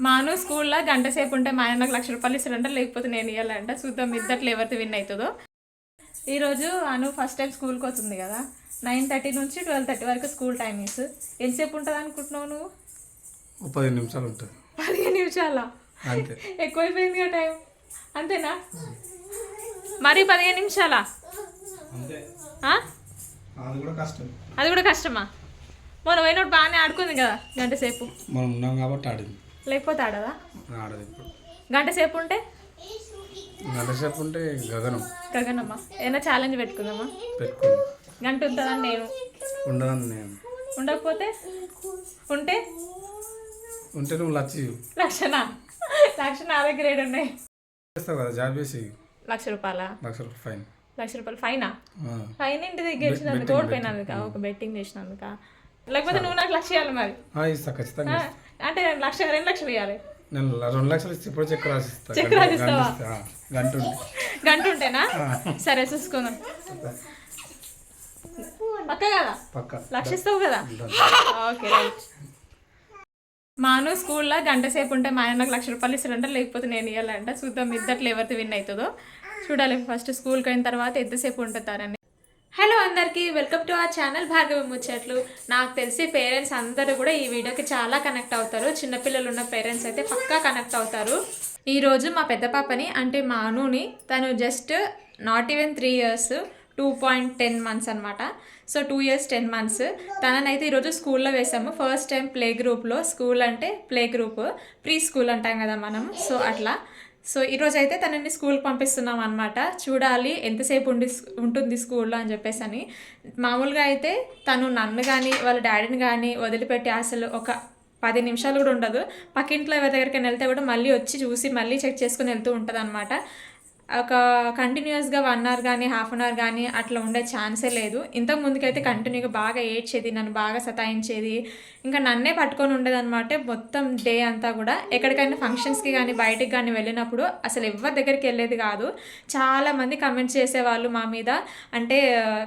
మాను స్కూల్లో గంట సేపు ఉంటే మా ఆయన నాకు ₹1,00,000 ఇస్తాడంట, లేకపోతే నేను ఇవ్వాలంట. చూద్దాం ఇద్దట్లో ఎవరిది విన్ అవుతుందో. ఈరోజు అను ఫస్ట్ టైం స్కూల్కి వస్తుంది కదా. 9:30 నుంచి 12:30 వరకు స్కూల్ టైమింగ్స్. ఎంతసేపు ఉంటుంది అనుకుంటున్నావు నువ్వు? 15 నిమిషాలు ఉంటుంది. 15 నిమిషాలా? అంతే, ఎక్కువైపోయింది కదా టైం. అంతేనా? మరి 15 నిమిషాలా? అంతే. అది కూడా కష్టమా? మనం పోయినప్పుడు బాగానే ఆడుకుంది కదా గంట సేపు. మనం ఉన్నాం కాబట్టి ఆడింది, లేకపోతే ఆడదా? ఆడదు. ఇప్పుడు గంట సేపు ఉంటే గగనమ్మా ఏదైనా ఛాలెంజ్ పెట్టుకుందామా? పెట్టుకుందాం. గంట ఉంటుందని నేను ఉండదని నేను. ఉండకపోతే ఉంటే నువ్వు లక్ష నా దగ్గర ఏడు ఉన్నాయి. చేస్తావు కదా జాబ్ చేసి. ₹1,00,000 ఫైన్. ₹1,00,000 ఫైనా? ఫైన్ ఇంటి దగ్గర గెలిచినందుకు ఓడిపోయినందుక, ఒక బెట్టింగ్ చేసినందుక. లేకపోతే నువ్వు నాకు 1,00,000 ఇవ్వాలి మరి. ఇస్తా ఖచ్చితంగా. అంటే 2 లక్షలు ఇవ్వాలి. నేను 2 లక్షలు ఇస్తే ఇప్పుడు చెక్ రాసిస్తా. చెక్ రాసిస్తావా? గంట ఉంటేనా? సరే చూసుకుందాం. పక్క కదా? లక్ష ఇస్తావు కదా? Okay right. మాను స్కూల్లో గంట సేపు ఉంటే మా ఆయన నాకు ₹1,00,000 ఇస్తాడంట, లేకపోతే నేను ఇవ్వాలంట. చూద్దాం ఇద్దట్లో ఎవరిది విన్ అవుతుందో. చూడాలి ఫస్ట్ స్కూల్కి అయిన తర్వాత ఎంతసేపు ఉంటుంటారని. హలో అందరికీ, welcome to our channel Bhargavi ముచ్చట్లు. నాకు తెలిసి పేరెంట్స్ అందరూ కూడా ఈ వీడియోకి చాలా కనెక్ట్ అవుతారు. చిన్నపిల్లలు ఉన్న పేరెంట్స్ అయితే పక్కా కనెక్ట్ అవుతారు. ఈరోజు మా పెద్ద పాపని అంటే మా అనుని, తను just not even 3 years 2.10 months అనమాట. సో 2 years 10 months తననైతే ఈరోజు స్కూల్లో వేసాము. ఫస్ట్ టైం ప్లే గ్రూప్లో. స్కూల్ అంటే ప్లే గ్రూప్, ప్రీ స్కూల్ అంటాం కదా మనం. సో అట్లా. సో ఈరోజు అయితే తనని స్కూల్కి పంపిస్తున్నాం అనమాట. చూడాలి ఎంతసేపు ఉంటుంది స్కూల్లో అని చెప్పేసి అని. మామూలుగా అయితే తను నన్ను కానీ వాళ్ళ డాడీని కానీ వదిలిపెట్టి అసలు ఒక 10 నిమిషాలు కూడా ఉండదు. పక్కింట్లో ఎవరి దగ్గరికి వెళ్తే కూడా మళ్ళీ వచ్చి చూసి మళ్ళీ చెక్ చేసుకుని వెళ్తూ ఉంటుంది అనమాట. ఒక కంటిన్యూస్గా 1 hour కానీ ½ an hour కానీ అట్లా ఉండే ఛాన్సే లేదు. ఇంతకు ముందుకైతే కంటిన్యూగా బాగా ఏడ్చేది, నన్ను బాగా సతాయించేది, ఇంకా నన్నే పట్టుకొని ఉండేదన్నమాట మొత్తం డే అంతా కూడా. ఎక్కడికైనా ఫంక్షన్స్కి కానీ బయటికి కానీ వెళ్ళినప్పుడు అసలు ఎవరి దగ్గరికి వెళ్ళేది కాదు. చాలామంది కమెంట్స్ చేసేవాళ్ళు మా మీద, అంటే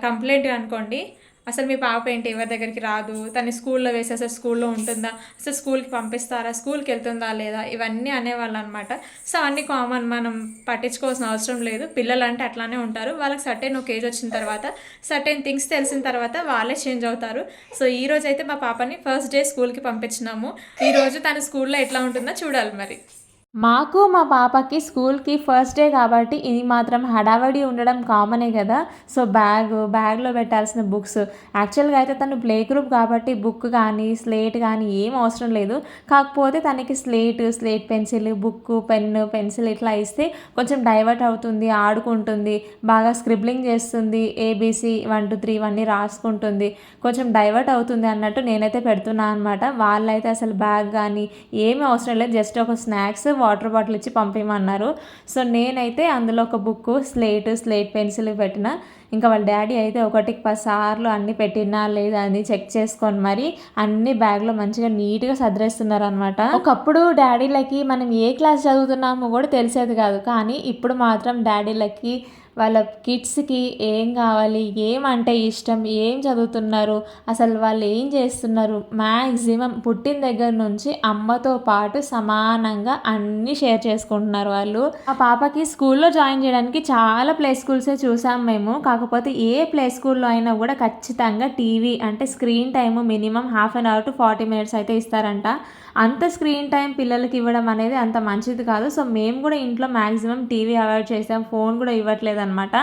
కంప్లైంట్ అనుకోండి, అసలు మీ పాప ఏంటి ఎవరి దగ్గరికి రాదు, తను స్కూల్లో వేసి అసలు స్కూల్లో ఉంటుందా, అసలు స్కూల్కి పంపిస్తారా, స్కూల్కి వెళ్తుందా లేదా, ఇవన్నీ అనేవాళ్ళు అనమాట. సో అన్నీ కామన్, మనం పట్టించుకోవాల్సిన అవసరం లేదు. పిల్లలు అంటే అట్లానే ఉంటారు. వాళ్ళకి సర్టెన్ ఒక ఏజ్ వచ్చిన తర్వాత సర్టెన్ థింగ్స్ తెలిసిన తర్వాత వాళ్ళే చేంజ్ అవుతారు. సో ఈరోజు అయితే మా పాపని ఫస్ట్ డే స్కూల్కి పంపించినాము. ఈరోజు తన స్కూల్లో ఎట్లా ఉంటుందో చూడాలి మరి. మాకు మా పాపకి స్కూల్కి ఫస్ట్ డే కాబట్టి ఇది మాత్రం హడావడి ఉండడం కామనే కదా. సో బ్యాగ్లో పెట్టాల్సిన బుక్స్, యాక్చువల్గా అయితే తను ప్లే గ్రూప్ కాబట్టి బుక్ కానీ స్లేట్ కానీ ఏం అవసరం లేదు. కాకపోతే తనకి slate pencil, book, pen, pencil ఇట్లా ఇస్తే కొంచెం డైవర్ట్ అవుతుంది, ఆడుకుంటుంది, బాగా స్క్రిబ్లింగ్ చేస్తుంది, ABC 1 2 3 ఇవన్నీ రాసుకుంటుంది, కొంచెం డైవర్ట్ అవుతుంది అన్నట్టు నేనైతే పెడుతున్నాను అనమాట. వాళ్ళైతే అసలు బ్యాగ్ కానీ ఏమీ అవసరం లేదు, జస్ట్ ఒక స్నాక్స్, వాటర్ బాటిల్ ఇచ్చి పంపించమన్నారు. సో నేనైతే అందులో ఒక బుక్, స్లేట్ పెన్సిల్ పెట్టిన. ఇంకా వాళ్ళ డాడీ అయితే 1కి 10 సార్లు అన్నీ పెట్టినా లేదా అని చెక్ చేసుకొని మరి అన్ని బ్యాగ్లో మంచిగా నీట్గా సదిరేస్తున్నారు అనమాట. ఒకప్పుడు డాడీలకి మనం ఏ క్లాస్ చదువుతున్నామో కూడా తెలిసేది కాదు, కానీ ఇప్పుడు మాత్రం డాడీలకి వాళ్ళ కిడ్స్కి ఏం కావాలి, ఏమంటే ఇష్టం, ఏం చదువుతున్నారు, అసలు వాళ్ళు ఏం చేస్తున్నారు, మ్యాక్సిమం పుట్టిన దగ్గర నుంచి అమ్మతో పాటు సమానంగా అన్నీ షేర్ చేసుకుంటున్నారు వాళ్ళు. ఆ పాపకి స్కూల్లో జాయిన్ చేయడానికి చాలా ప్లే స్కూల్సే చూసాం మేము. కాకపోతే ఏ ప్లే స్కూల్లో అయినా కూడా ఖచ్చితంగా టీవీ అంటే screen time minimum ½ an hour to 40 minutes అయితే ఇస్తారంట. అంత స్క్రీన్ టైం పిల్లలకి ఇవ్వడం అనేది అంత మంచిది కాదు. సో మేము కూడా ఇంట్లో మ్యాక్సిమం టీవీ అవాయిడ్ చేసాం, ఫోన్ కూడా ఇవ్వట్లేదు అనమాట.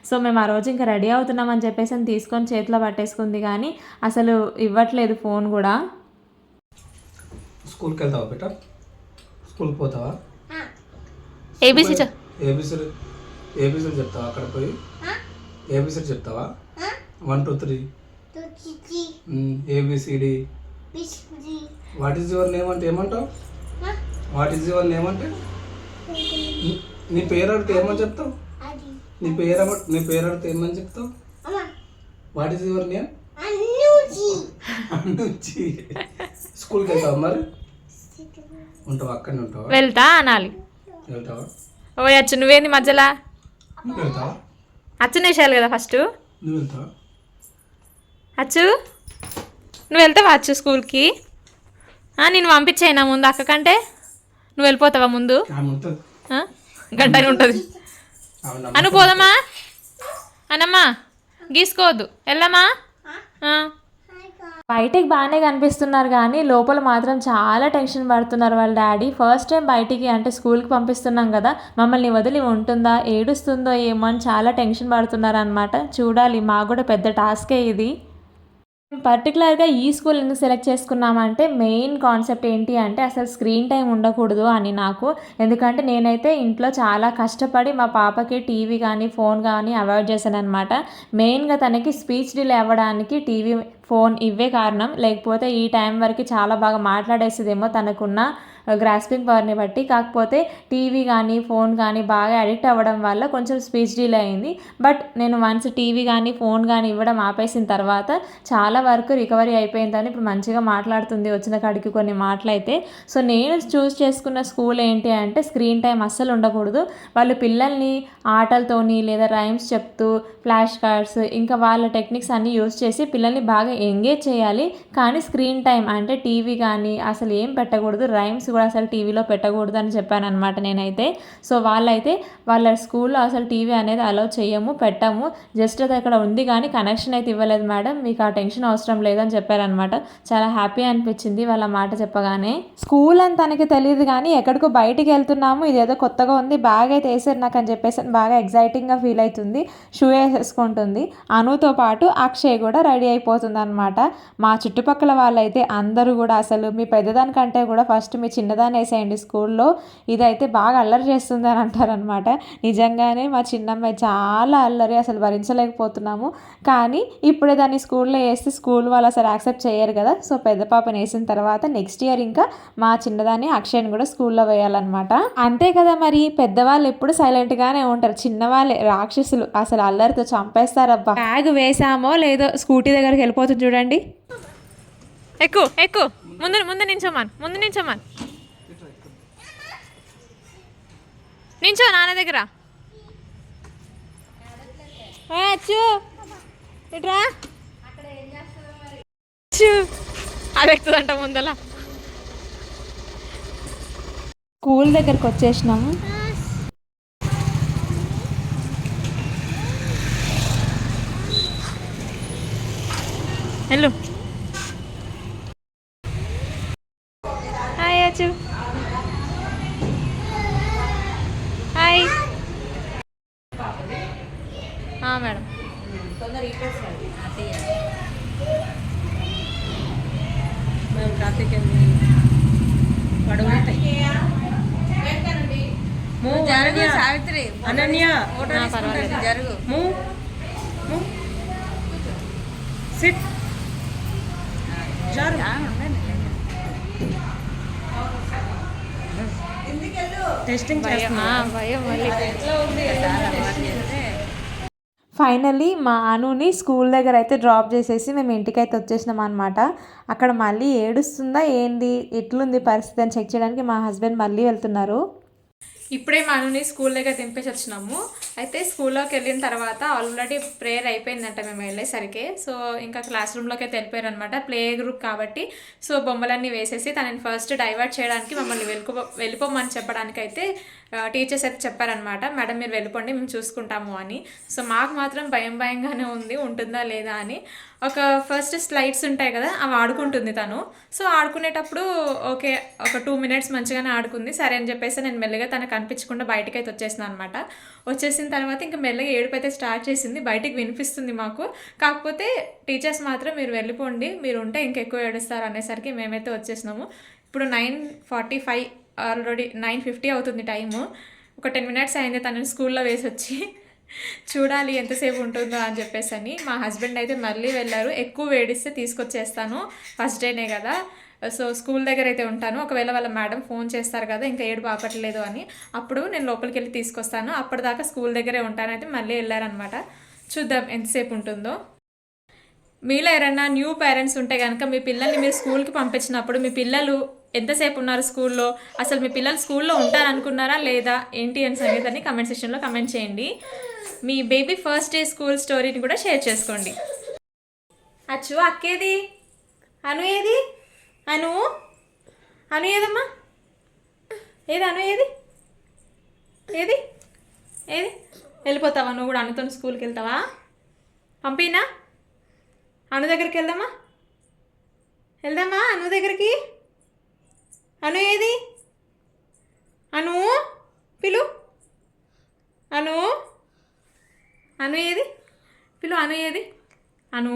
సో మేము ఆ రోజు ఇంకా రెడీ అవుతున్నామని చెప్పేసి అని తీసుకొని చేతిలో పట్టేసుకుంది, కానీ అసలు ఇవ్వట్లేదు ఫోన్ కూడా. స్కూల్కి వెళ్తావా బేటా? స్కూల్కి పోతావా? ఏబీసీ చెప్తావా? అక్కడ పోయి ఏబీసీ చెప్తావా? 1 2 3 ABCD. What is your name అంటే ఏమంటావు? వాట్ ఈజ్ యువర్ నేమ్ అంటే నీ పేరు అడిగితే ఏమని చెప్తావు? నీ పేరు అడిగితే ఏమని చెప్తావు? What is your name? అనుచి. స్కూల్కి వెళ్తావా మరి? ఉంటావా? అక్కడనే ఉంటావా? వెళ్తా అనాలి. వెళ్తావా? ఓ అచ్చు, నువ్వేంది మధ్యలో? నువ్వు వెళ్తావా? అచ్చునేసాలి కదా ఫస్ట్. నువ్వు వెళ్తావా? అచ్చు నువ్వు వెళ్తావా? అచ్చు స్కూల్కి నేను పంపించేనా ముందు అక్క కంటే? నువ్వు వెళ్ళిపోతావా ముందు? ఆమె ఉంటుంది. గంటనే ఉంటుంది. ఆమె అను పోదామా అనమ్మా, గీసుకోవద్దు, వెళ్ళమ్మా. బయటికి బాగానే కనిపిస్తున్నారు కానీ లోపల మాత్రం చాలా టెన్షన్ పడుతున్నారు వాళ్ళ డాడీ. ఫస్ట్ టైం బయటికి అంటే స్కూల్కి పంపిస్తున్నాం కదా, మమ్మల్ని వదిలి ఉంటుందా, ఏడుస్తుందో ఏమో అని చాలా టెన్షన్ పడుతున్నారు అనమాట. చూడాలి, మాకు కూడా పెద్ద టాస్కే ఇది. పర్టికులర్గా ఈ స్కూల్ ఎందుకు సెలెక్ట్ చేసుకున్నామంటే మెయిన్ కాన్సెప్ట్ ఏంటి అంటే అసలు స్క్రీన్ టైం ఉండకూడదు అని నాకు. ఎందుకంటే నేనైతే ఇంట్లో చాలా కష్టపడి మా పాపకి టీవీ కానీ ఫోన్ కానీ అవాయిడ్ చేశాను అనమాట. మెయిన్గా తనకి స్పీచ్ డిలే అవ్వడానికి టీవీ ఫోన్ ఇవే కారణం. లేకపోతే ఈ టైం వరకు చాలా బాగా మాట్లాడేసేదేమో తనకున్న గ్రాస్పింగ్ పవర్ని బట్టి. కాకపోతే టీవీ కానీ ఫోన్ కానీ బాగా అడిక్ట్ అవ్వడం వల్ల కొంచెం స్పీచ్ డిలే అయింది. బట్ నేను వన్స్ టీవీ కానీ ఫోన్ కానీ ఇవ్వడం ఆపేసిన తర్వాత చాలా వరకు రికవరీ అయిపోయిందని ఇప్పుడు మంచిగా మాట్లాడుతుంది వచ్చిన కాడికి కొన్ని మాటలైతే. సో నేను చూస్ చేసుకున్న స్కూల్ ఏంటి అంటే స్క్రీన్ టైం అస్సలు ఉండకూడదు. వాళ్ళు పిల్లల్ని ఆటలతోని లేదా రైమ్స్ చెప్తూ ఫ్లాష్ కార్డ్స్ ఇంకా వాళ్ళ టెక్నిక్స్ అన్నీ యూస్ చేసి పిల్లల్ని బాగా ఎంగేజ్ చేయాలి. కానీ స్క్రీన్ టైం అంటే టీవీ కానీ అసలు ఏం పెట్టకూడదు, రైమ్స్ కూడా అసలు టీవీలో పెట్టకూడదు అని చెప్పాను అనమాట నేనైతే. సో వాళ్ళైతే వాళ్ళ స్కూల్లో అసలు టీవీ అనేది అలౌ చేయము, పెట్టము. జస్ట్ అది అక్కడ ఉంది కానీ కనెక్షన్ అయితే ఇవ్వలేదు మేడం, మీకు ఆ టెన్షన్ అవసరం లేదని చెప్పారనమాట. చాలా హ్యాపీ అనిపించింది వాళ్ళ మాట చెప్పగానే. స్కూల్ అని తనకి తెలియదు కానీ ఎక్కడికో బయటికి వెళ్తున్నాము, ఇదేదో కొత్తగా ఉంది, బ్యాగ్ అయితే వేసారు నాకు అని చెప్పేసి బాగా ఎగ్జైటింగ్గా ఫీల్ అవుతుంది. షూ వేసేసుకుంటుంది. అనుతో పాటు అక్షయ్ కూడా రెడీ అయిపోతుంది అనమాట. మా చుట్టుపక్కల వాళ్ళైతే అందరూ కూడా అసలు మీ పెద్దదానికంటే కూడా ఫస్ట్ మీ చిన్నదాన్ని వేసేయండి స్కూల్లో, ఇదైతే బాగా అల్లరి చేస్తుంది అని అంటారనమాట. నిజంగానే మా చిన్నమ్మాయి చాలా అల్లరి, అసలు భరించలేకపోతున్నాము. కానీ ఇప్పుడే దాన్ని స్కూల్లో వేస్తే స్కూల్ వాళ్ళు అసలు యాక్సెప్ట్ చేయరు కదా. సో పెద్ద పాపని వేసిన తర్వాత నెక్స్ట్ ఇయర్ ఇంకా మా చిన్నదాన్ని అక్షయ్ని కూడా స్కూల్లో వేయాలన్నమాట. అంతే కదా మరి, పెద్దవాళ్ళు ఎప్పుడు సైలెంట్గానే ఉంటారు, చిన్నవాళ్ళే రాక్షసులు, అసలు అల్లరితో చంపేస్తారబ్బా. బ్యాగ్ వేసామో లేదో స్కూటీ దగ్గరికి వెళ్ళిపోతుంది చూడండి. ఎక్కు ఎక్కు, ముందు ముందు నించోమాను, ముందు నించోమాను, నించో నాన్న దగ్గర. అచ్చు ఇట్రా, అది ఎక్కుతుందంట ముందల. స్కూల్ దగ్గరకు వచ్చేసినాము. హలో హాయ్ అచ్చు, హాయ్. మేడం సావిత్రి అనన్య జరుగు సిట్ టెస్టింగ్ భయం మళ్ళీ. ఫైనల్లీ మా అనుని స్కూల్ దగ్గర అయితే డ్రాప్ చేసేసి మేము ఇంటికైతే వచ్చేసినాం అనమాట. అక్కడ మళ్ళీ ఏడుస్తుందా ఏంది, ఎట్లుంది పరిస్థితి అని చెక్ చేయడానికి మా హస్బెండ్ మళ్ళీ వెళ్తున్నారు. ఇప్పుడే మనని స్కూల్ దగ్గర దింపేసి వచ్చినాము. అయితే స్కూల్లోకి వెళ్ళిన తర్వాత ఆల్రెడీ ప్రేయర్ అయిపోయిందంట మేము వెళ్ళేసరికి. సో ఇంకా క్లాస్ రూమ్లోకి అయితే వెళ్ళిపోయారు అనమాట. ప్లే గ్రూప్ కాబట్టి సో బొమ్మలన్నీ వేసేసి తనని ఫస్ట్ డైవర్ట్ చేయడానికి మమ్మల్ని వెళ్ళిపోమని చెప్పడానికి అయితే టీచర్స్ అయితే చెప్పారనమాట. మేడం మీరు వెళ్ళిపోండి మేము చూసుకుంటాము అని. సో మాకు మాత్రం భయంగానే ఉంది, ఉంటుందా లేదా అని. ఒక ఫస్ట్ స్లైడ్స్ ఉంటాయి కదా, అవి ఆడుకుంటుంది తను. సో ఆడుకునేటప్పుడు ఓకే ఒక 2 minutes మంచిగానే ఆడుకుంది. సరే అని చెప్పేసి నేను మెల్లగా తనకు కనిపించకుండా బయటకు అయితే వచ్చేసినాను అనమాట. వచ్చేసిన తర్వాత ఇంకా మెల్లగా ఏడుపు అయితే స్టార్ట్ చేసింది. బయటికి వినిపిస్తుంది మాకు. కాకపోతే టీచర్స్ మాత్రం మీరు వెళ్ళిపోండి, మీరు ఉంటే ఇంకెక్కువ ఏడుస్తారు అనేసరికి మేమైతే వచ్చేసినాము. ఇప్పుడు 9:45 ఆల్రెడీ 9:50 అవుతుంది టైము. ఒక 10 minutes అయింది తనని స్కూల్లో వేసి వచ్చి. చూడాలి ఎంతసేపు ఉంటుందో అని చెప్పేసి అని. మా హస్బెండ్ అయితే మళ్ళీ వెళ్ళారు. ఎక్కువ వేడిస్తే తీసుకొచ్చేస్తాను, ఫస్ట్ డేనే కదా, సో స్కూల్ దగ్గర అయితే ఉంటాను. ఒకవేళ వాళ్ళ మేడం ఫోన్ చేస్తారు కదా ఇంకా ఏడుపు ఆపట్లేదు అని, అప్పుడు నేను లోపలికి వెళ్ళి తీసుకొస్తాను. అప్పటిదాకా స్కూల్ దగ్గరే ఉంటాను. అయితే మళ్ళీ వెళ్ళారనమాట. చూద్దాం ఎంతసేపు ఉంటుందో. మీలో ఎవరైనా న్యూ పేరెంట్స్ ఉంటే కనుక మీ పిల్లల్ని మీరు స్కూల్కి పంపించినప్పుడు మీ పిల్లలు ఎంతసేపు ఉన్నారు స్కూల్లో, అసలు మీ పిల్లలు స్కూల్లో ఉంటారనుకున్నారా లేదా ఏంటి అని సంగీతాన్ని కమెంట్ సెక్షన్లో కమెంట్ చేయండి. మీ బేబీ ఫస్ట్ డే స్కూల్ స్టోరీని కూడా షేర్ చేసుకోండి. అచ్చు అక్కేది, అను ఏది, అను ఏదమ్మా, ఏది అను ఏది ఏది ఏది వెళ్ళిపోతావా నువ్వు కూడా అనుతో స్కూల్కి వెళ్తావా? పంపినా అను దగ్గరికి వెళ్దామా? వెళ్దామా అను దగ్గరికి? అను ఏది? అను పిలు. అను అను ఏది? పిలు అను ఏది? అను.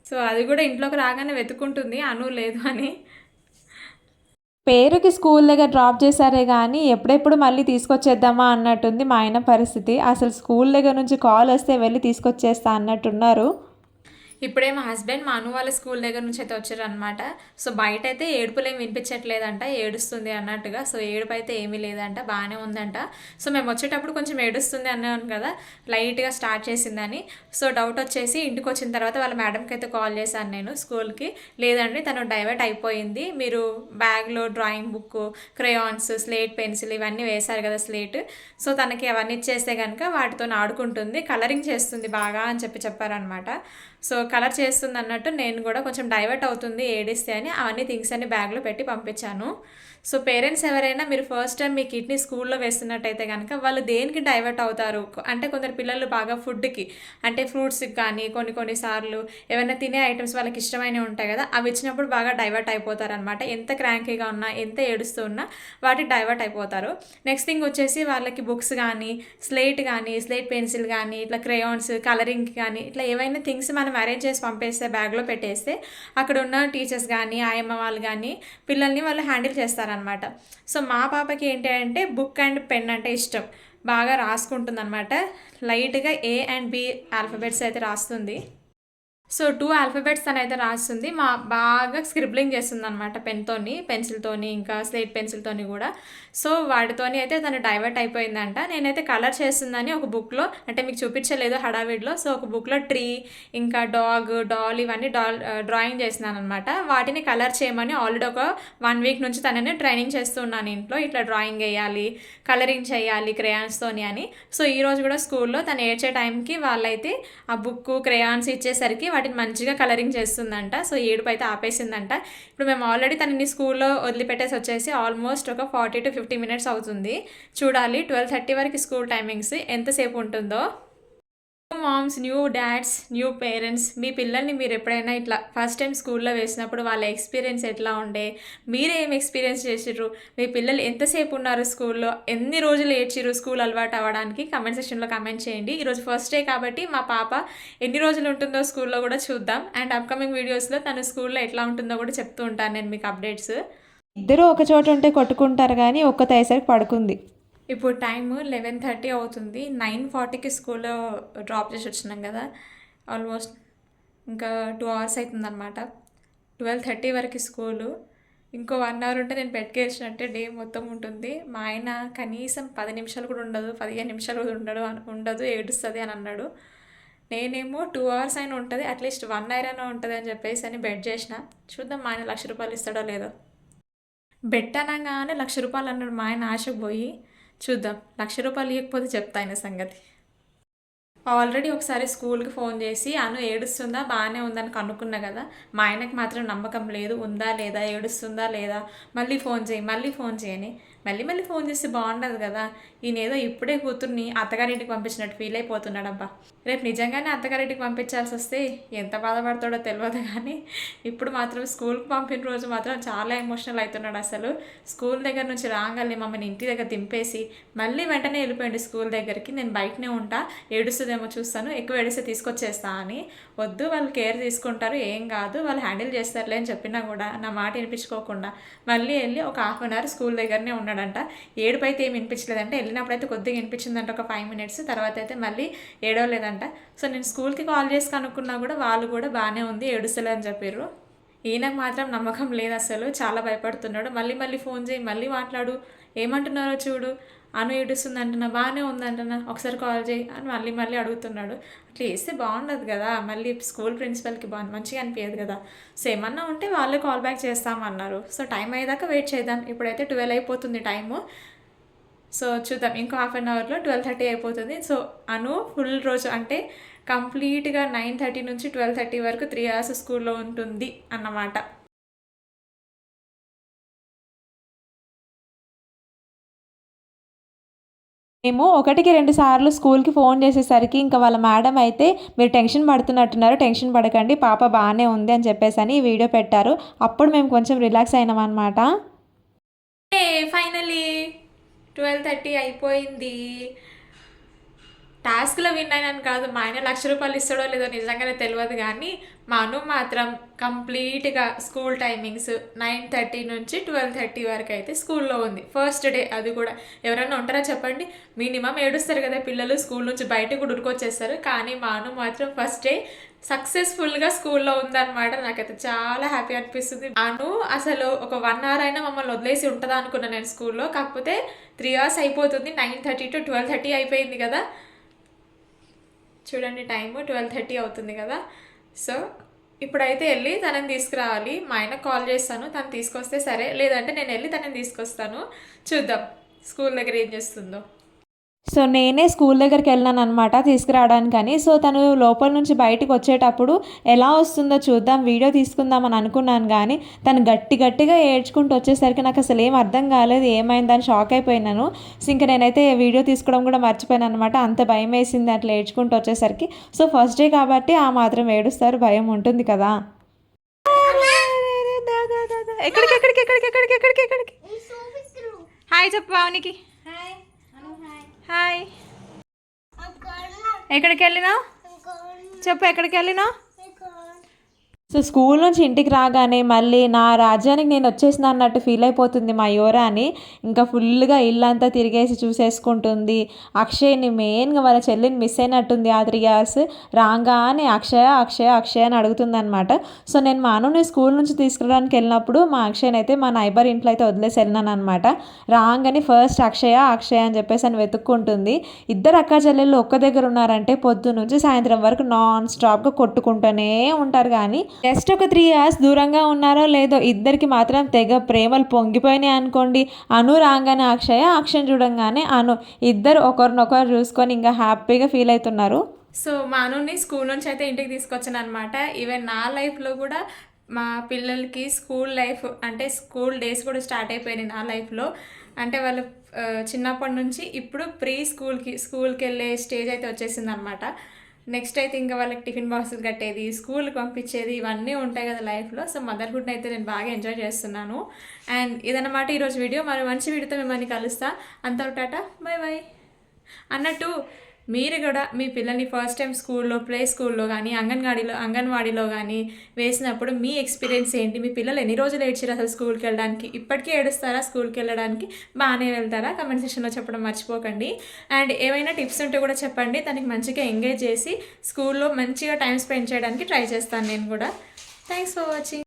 సో అది కూడా ఇంట్లోకి రాగానే వెతుక్కుంటుంది అను లేదు అని. పేరుకి స్కూల్ దగ్గర డ్రాప్ చేశారే కానీ ఎప్పుడెప్పుడు మళ్ళీ తీసుకొచ్చేద్దామా అన్నట్టుంది మా ఆయన పరిస్థితి. అసలు స్కూల్ దగ్గర నుంచి కాల్ వస్తే వెళ్ళి తీసుకొచ్చేస్తా అన్నట్టున్నారు. ఇప్పుడే మా హస్బెండ్ మా అను వాళ్ళ స్కూల్ దగ్గర నుంచి అయితే వచ్చారనమాట. సో బయట అయితే ఏడుపులు ఏమి వినిపించట్లేదంట, ఏడుస్తుంది అన్నట్టుగా. సో ఏడుపు అయితే ఏమీ లేదంట, బాగానే ఉందంట. సో మేము వచ్చేటప్పుడు కొంచెం ఏడుస్తుంది అన్నాను కదా, లైట్గా స్టార్ట్ చేసిందని. సో డౌట్ వచ్చేసి ఇంటికి వచ్చిన తర్వాత వాళ్ళ మేడంకి అయితే కాల్ చేశాను నేను స్కూల్కి. లేదండి తను డైవర్ట్ అయిపోయింది, మీరు బ్యాగ్లో drawing book, crayons, slate, pencil ఇవన్నీ వేశారు కదా స్లేట్, సో తనకి అవన్నీ ఇచ్చేస్తే కనుక వాటితో ఆడుకుంటుంది, కలరింగ్ చేస్తుంది బాగా అని చెప్పారనమాట. సో కలర్ చేస్తుంది అన్నట్టు నేను కూడా కొంచెం డైవర్ట్ అవుతుంది ఏడిస్తే అని అవన్నీ థింగ్స్ అన్ని బ్యాగ్లో పెట్టి పంపించాను. సో పేరెంట్స్ ఎవరైనా మీరు ఫస్ట్ టైం మీ కిడ్నీ స్కూల్లో వేస్తున్నట్టయితే కనుక వాళ్ళు దేనికి డైవర్ట్ అవుతారు అంటే, కొందరు పిల్లలు బాగా ఫుడ్కి అంటే ఫ్రూట్స్కి కానీ కొన్నిసార్లు ఏమైనా తినే ఐటమ్స్ వాళ్ళకి ఇష్టమైనవి ఉంటాయి కదా, అవి ఇచ్చినప్పుడు బాగా డైవర్ట్ అయిపోతారు అనమాట. ఎంత క్రాంకీగా ఉన్నా ఎంత ఏడుస్తూ ఉన్నా వాటికి డైవర్ట్ అయిపోతారు. నెక్స్ట్ థింగ్ వచ్చేసి వాళ్ళకి బుక్స్ కానీ స్లేట్ పెన్సిల్ కానీ ఇట్లా క్రేయాన్స్, కలరింగ్ కానీ ఇట్లా ఏవైనా థింగ్స్ మనం అరేంజ్ చేసి పంపేస్తే బ్యాగ్లో పెట్టేస్తే అక్కడ ఉన్న టీచర్స్ కానీ ఆయమ్మ వాళ్ళు కానీ పిల్లల్ని వాళ్ళు హ్యాండిల్ చేస్తారనమాట. సో మా పాపకి ఏంటి అంటే బుక్ అండ్ పెన్ అంటే ఇష్టం, బాగా రాసుకుంటుంది అనమాట. లైట్గా ఏ అండ్ బి ఆల్ఫాబెట్స్ అయితే రాస్తుంది. సో 2 ఆల్ఫాబెట్స్ తనైతే రాస్తుంది, బాగా స్క్రిబ్లింగ్ చేస్తుంది అనమాట పెన్తోని, పెన్సిల్తోని, ఇంకా స్లేట్ పెన్సిల్తోని కూడా. సో వాటితోని అయితే తను డైవర్ట్ అయిపోయిందంట. నేనైతే కలర్ చేస్తుందని ఒక బుక్లో, అంటే మీకు చూపించలేదు హడావిడిలో, సో ఒక బుక్లో ట్రీ, ఇంకా డాగ్, డాల్ ఇవన్నీ డ్రాయింగ్ చేసినాను అనమాట. వాటిని కలర్ చేయమని ఆల్రెడీ ఒక 1 వీక్ నుంచి తనని ట్రైనింగ్ చేస్తున్నాను ఇంట్లో, ఇట్లా డ్రాయింగ్ వేయాలి, కలరింగ్ చేయాలి క్రేయాన్స్తోని అని. సో ఈరోజు కూడా స్కూల్లో తను ఏడ్చే టైంకి వాళ్ళైతే ఆ బుక్ క్రేయాన్స్ ఇచ్చేసరికి వాటిని మంచిగా కలరింగ్ చేస్తుందంట. సో ఏడుపు అయితే ఆపేసిందంట. ఇప్పుడు మేము ఆల్రెడీ తనని స్కూల్లో వదిలిపెట్టేసి వచ్చేసి ఆల్మోస్ట్ ఒక 40 to 50 minutes అవుతుంది. చూడాలి 12:30 వరకు స్కూల్ టైమింగ్స్ ఎంతసేపు ఉంటుందో. Moms, new dads, new parents, మీ పిల్లల్ని మీరు ఎప్పుడైనా ఇట్లా ఫస్ట్ టైం స్కూల్లో వేసినప్పుడు వాళ్ళ ఎక్స్పీరియన్స్ ఎట్లా ఉండే, మీరే ఏం ఎక్స్పీరియన్స్ చేసిర్రు, మీ పిల్లలు ఎంతసేపు ఉన్నారు స్కూల్లో, ఎన్ని రోజులు ఏడ్చిర్రు స్కూల్ అలవాటు అవ్వడానికి కమెంట్ సెక్షన్లో కమెంట్ చేయండి. ఈరోజు ఫస్ట్ డే కాబట్టి మా పాప ఎన్ని రోజులు ఉంటుందో స్కూల్లో కూడా చూద్దాం. అండ్ అప్కమింగ్ వీడియోస్లో తను స్కూల్లో ఎట్లా ఉంటుందో కూడా చెప్తూ ఉంటాను నేను మీకు అప్డేట్స్. ఇద్దరు ఒక చోట ఉంటే కొట్టుకుంటారు కానీ ఒక్క తేసరికి పడుకుంది. ఇప్పుడు టైము 11:30 అవుతుంది. 9:40కి స్కూల్లో డ్రాప్ చేసి వచ్చినాం కదా, ఆల్మోస్ట్ ఇంకా 2 hours అవుతుందన్నమాట. 12:30 వరకు స్కూలు, ఇంకో 1 hour ఉంటే నేను పెట్టుకేసినట్టే డే మొత్తం ఉంటుంది. మా ఆయన కనీసం 10 నిమిషాలు కూడా ఉండదు, 15 నిమిషాలు కూడా ఉండదు, ఏడుస్తుంది అని అన్నాడు. నేనేమో 2 hours అయినా ఉంటుంది, అట్లీస్ట్ 1 hour అయినా ఉంటుంది అని చెప్పేసి అని బెట్ చేసిన. చూద్దాం మా ఆయన 1,00,000 రూపాయలు ఇస్తాడో లేదో. బెట్ అనగానే 1,00,000 రూపాయలు అన్నాడు మా ఆయన, ఆశకు పోయి చూద్దాం. 1,00,000 రూపాయలు ఇవ్వకపోతే చెప్తా ఆయన సంగతి. ఆల్రెడీ ఒకసారి స్కూల్కి ఫోన్ చేసి అను ఏడుస్తుందా బాగానే ఉందని కనుక్కున్నా కదా, మా ఆయనకు మాత్రం నమ్మకం లేదు, ఉందా లేదా, ఏడుస్తుందా లేదా, మళ్ళీ ఫోన్ చేయని మళ్ళీ ఫోన్ చేసి బాగుండదు కదా. ఈయన ఏదో ఇప్పుడే కూతుర్ని అత్తగారింటికి పంపించినట్టు ఫీల్ అయిపోతున్నాడబ్బా. రేపు నిజంగానే అత్తగారింటికి పంపించాల్సి వస్తే ఎంత బాధపడతాడో తెలియదు కానీ ఇప్పుడు మాత్రం స్కూల్కి పంపిన రోజు మాత్రం చాలా ఎమోషనల్ అవుతున్నాడు. అసలు స్కూల్ దగ్గర నుంచి రాగానే మమ్మల్ని ఇంటి దగ్గర దింపేసి మళ్ళీ వెంటనే వెళ్ళిపోయింది స్కూల్ దగ్గరికి. నేను బయటనే ఉంటా, ఏడుస్తుందేమో చూస్తాను, ఎక్కువ ఏడిస్తే తీసుకొచ్చేస్తా అని. వద్దు, వాళ్ళు కేర్ తీసుకుంటారు, ఏం కాదు, వాళ్ళు హ్యాండిల్ చేస్తారులే అని చెప్పినా కూడా నా మాట వినిపించుకోకుండా మళ్ళీ వెళ్ళి ఒక 1/2 hour స్కూల్ దగ్గరనే ఉన్నాడంట. ఏడుపు అయితే ఏమి వినిపించలేదంట, వెళ్ళినప్పుడైతే కొద్దిగా వినిపించిందంట ఒక 5 minutes, తర్వాత అయితే మళ్ళీ ఏడవలేదంట. సో నేను స్కూల్కి కాల్ చేసి కనుక్కున్నా కూడా వాళ్ళు కూడా బాగానే ఉంది, ఏడుస్తలే అని చెప్పారు. ఈయనకు మాత్రం నమ్మకం లేదు, అసలు చాలా భయపడుతున్నాడు. మళ్ళీ ఫోన్ చేయి, మళ్ళీ మాట్లాడు, ఏమంటున్నారో చూడు, అను ఏడుస్తుంది అంటున్నా, బాగానే ఉందంటున్నా, ఒకసారి కాల్ చేయి అని మళ్ళీ అడుగుతున్నాడు. అట్లా చేస్తే బాగుండదు కదా, మళ్ళీ స్కూల్ ప్రిన్సిపల్కి మంచిగా అనిపించదు కదా. సో ఏమన్నా ఉంటే వాళ్ళే కాల్ బ్యాక్ చేస్తామన్నారు. సో టైం అయ్యేదాకా వెయిట్ చేద్దాం. ఇప్పుడైతే 12 అయిపోతుంది టైము. సో చూద్దాం, ఇంకో 1/2 hourలో 12:30 అయిపోతుంది. సో అను ఫుల్ రోజు అంటే కంప్లీట్గా 9:30 నుంచి 12:30 వరకు 3 hours స్కూల్లో ఉంటుంది అన్నమాట. మేము 1కి 2 సార్లు స్కూల్కి ఫోన్ చేసేసరికి ఇంకా వాళ్ళ మేడం అయితే మీరు టెన్షన్ పడుతున్నట్టున్నారు, టెన్షన్ పడకండి, పాప బాగానే ఉంది అని చెప్పేసి అని వీడియో పెట్టారు. అప్పుడు మేము కొంచెం రిలాక్స్ అయినాం అనమాట. ఫైనలీ 12:30 అయిపోయింది. టాస్క్లో విన్ అయినాను కాదు, మా ఆయన ₹1,00,000 ఇస్తాడో లేదో నిజంగానే తెలియదు, కానీ మా అను మాత్రం కంప్లీట్గా స్కూల్ టైమింగ్స్ 9:30 నుంచి 12:30 వరకు అయితే స్కూల్లో ఉంది. ఫస్ట్ డే అది కూడా. ఎవరైనా ఉంటారా చెప్పండి? మినిమం ఏడుస్తారు కదా పిల్లలు, స్కూల్ నుంచి బయటకు కూడా ఉరుకొచ్చేస్తారు, కానీ మా అను మాత్రం ఫస్ట్ డే సక్సెస్ఫుల్గా స్కూల్లో ఉందన్నమాట. నాకైతే చాలా హ్యాపీ అనిపిస్తుంది. అను అసలు ఒక 1 hour అయినా మమ్మల్ని వదిలేసి ఉంటుందా అనుకున్నా నేను స్కూల్లో, కాకపోతే 3 hours అయిపోతుంది. 9:30 to 12:30 అయిపోయింది కదా, చూడండి టైము 12:30 అవుతుంది కదా. సో ఇప్పుడైతే వెళ్ళి తనని తీసుకురావాలి. మా ఆయన కాల్ చేస్తాను, తను తీసుకొస్తే సరే, లేదంటే నేను వెళ్ళి తనని తీసుకొస్తాను. చూద్దాం స్కూల్ దగ్గర ఏం చేస్తుందో. సో నేనే స్కూల్ దగ్గరికి వెళ్ళాను అనమాట తీసుకురావడానికని. సో తను లోపల నుంచి బయటకు వచ్చేటప్పుడు ఎలా వస్తుందో చూద్దాం, వీడియో తీసుకుందామని అనుకున్నాను, కానీ తను గట్టిగా ఏడ్చుకుంటూ వచ్చేసరికి నాకు అసలు ఏం అర్థం కాలేదు, ఏమైందని షాక్ అయిపోయినాను. సో ఇంకా నేనైతే వీడియో తీసుకోవడం కూడా మర్చిపోయాను అనమాట, అంత భయం వేసింది అట్లా ఏడ్చుకుంటూ వచ్చేసరికి. సో ఫస్ట్ డే కాబట్టి ఆ మాత్రం ఏడుస్తారు, భయం ఉంటుంది కదా. ఎక్కడికి హాయ్ చెప్పు అవనికి. హాయ్, ఎక్కడికి వెళ్ళినావు చెప్పు, ఎక్కడికి వెళ్ళినావు? సో స్కూల్ నుంచి ఇంటికి రాగానే మళ్ళీ నా రాజ్యానికి నేను వచ్చేసిన అన్నట్టు ఫీల్ అయిపోతుంది మా యువరాని. ఇంకా ఫుల్గా ఇల్లంతా తిరిగేసి చూసేసుకుంటుంది. అక్షయ్ని మెయిన్గా వాళ్ళ చెల్లిని మిస్ అయినట్టుంది ఆ 3 hours. రాగానే అక్షయ అని అడుగుతుంది అనమాట. సో నేను మా అనుని స్కూల్ నుంచి తీసుకురావడానికి వెళ్ళినప్పుడు మా అక్షయ్ని అయితే మా నైబర్ ఇంట్లో అయితే వదిలేసి వెళ్ళినాను అనమాట. రాగానే ఫస్ట్ అక్షయ అని చెప్పేసి అని వెతుక్కుంటుంది. ఇద్దరు అక్క చెల్లెళ్ళు ఒక్క దగ్గర ఉన్నారంటే పొద్దు నుంచి సాయంత్రం వరకు నాన్ స్టాప్గా కొట్టుకుంటూనే ఉంటారు, కానీ జస్ట్ ఒక 3 hours దూరంగా ఉన్నారో లేదో ఇద్దరికి మాత్రం తెగ ప్రేమలు పొంగిపోయినాయి అనుకోండి. అను రాగానే అక్షయ్ చూడంగానే అను, ఇద్దరు ఒకరినొకరు చూసుకొని ఇంకా హ్యాపీగా ఫీల్ అవుతున్నారు. సో మా అనుని స్కూల్ నుంచి అయితే ఇంటికి తీసుకొచ్చాను అనమాట. ఈవెన్ నా లైఫ్లో కూడా మా పిల్లలకి స్కూల్ లైఫ్ అంటే స్కూల్ డేస్ కూడా స్టార్ట్ అయిపోయినాయి నా లైఫ్లో. అంటే వాళ్ళు చిన్నప్పటి నుంచి ఇప్పుడు స్కూల్కి వెళ్ళే స్టేజ్ అయితే వచ్చేసింది అనమాట. నెక్స్ట్ అయితే ఇంకా వాళ్ళకి టిఫిన్ బాక్సులు కట్టేది, స్కూల్కి పంపించేది, ఇవన్నీ ఉంటాయి కదా లైఫ్లో. సో మదర్హుడ్ని అయితే నేను బాగా ఎంజాయ్ చేస్తున్నాను. అండ్ ఇదన్నమాట ఈరోజు వీడియో. మరి మంచి వీడియోతో మిమ్మల్ని కలుస్తా. అంతా టాటా, బై బై. అన్నట్టు మీరు కూడా మీ పిల్లల్ని ఫస్ట్ టైం ప్లే స్కూల్లో కానీ అంగన్వాడీలో కానీ వేసినప్పుడు మీ ఎక్స్పీరియన్స్ ఏంటి? మీ పిల్లలు ఎన్ని రోజులు ఏడ్చారు అసలు స్కూల్కి వెళ్ళడానికి? ఇప్పటికీ ఏడుస్తారా స్కూల్కి వెళ్ళడానికి? బాగానే వెళ్తారా? కమెంట్ సెక్షన్లో చెప్పడం మర్చిపోకండి. అండ్ ఏమైనా టిప్స్ ఉంటే కూడా చెప్పండి, తనకి మంచిగా ఎంగేజ్ చేసి స్కూల్లో మంచిగా టైం స్పెండ్ చేయడానికి ట్రై చేస్తాను నేను కూడా. Thanks for watching.